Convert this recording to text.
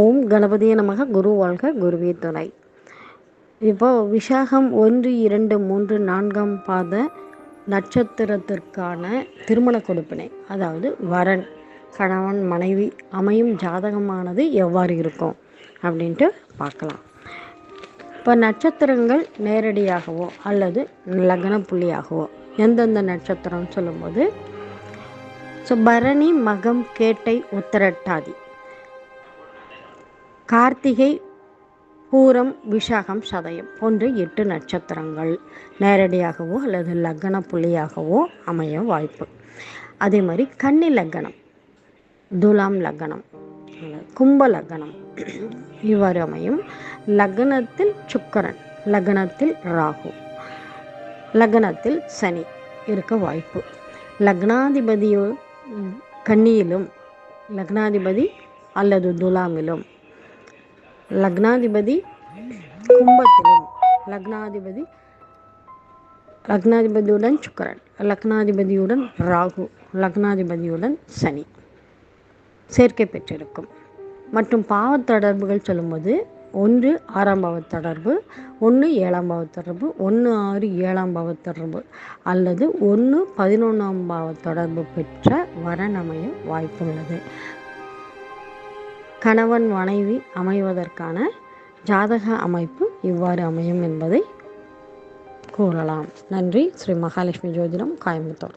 ஓம் கணபதியே நமக. குரு வாழ்க, குருவே துணை. இப்போ விசாகம் 1, 2, 3, 4ஆம் பாத நட்சத்திரத்திற்கான திருமண கொடுப்பினை, அதாவது வரன், கணவன் மனைவி அமையும் ஜாதகமானது எவ்வாறு இருக்கும் அப்படின்ட்டு பார்க்கலாம். இப்போ நட்சத்திரங்கள் நேரடியாகவோ அல்லது லக்ன புள்ளியாகவோ எந்தெந்த நட்சத்திரம் சொல்லும்போது, பரணி, மகம், கேட்டை, உத்திரட்டாதி, கார்த்திகை, பூரம், விஷாகம், சதயம் போன்ற 8 நட்சத்திரங்கள் நேரடியாகவோ அல்லது லக்ன புள்ளியாகவோ அமைய வாய்ப்பு. அதே மாதிரி கன்னி லக்னம், துலாம் லக்னம், கும்ப லக்னம் இவ்வாறு அமையும். லக்னத்தில் சுக்கிரன், லக்னத்தில் ராகு, லக்னத்தில் சனி இருக்க வாய்ப்பு. லக்னாதிபதியோ கன்னியிலும், லக்னாதிபதி அல்லது துலாமிலும், லக்னாதிபதி கும்பத்திலும், லக்னாதிபதியுடன் சுக்கிரன், லக்னாதிபதியுடன் ராகு, லக்னாதிபதியுடன் சனி சேர்க்கை பெற்றிருக்கும். மற்றும் பாவத்தொடர்புகள் சொல்லும்போது 1 6ஆம் பாவ தொடர்பு, 1 7ஆம் பாவ தொடர்பு, 1 6 7ஆம் பாவ தொடர்பு அல்லது 1 11ஆம் பாவ தொடர்பு பெற்ற வரன் அமைய வாய்ப்புள்ளது. கணவன் மனைவி அமைவதற்கான ஜாதக அமைப்பு இவ்வாறு அமையும் என்பதை கூறலாம். நன்றி. ஸ்ரீ மகாலட்சுமி ஜோதிடம், கோயம்புத்தூர்.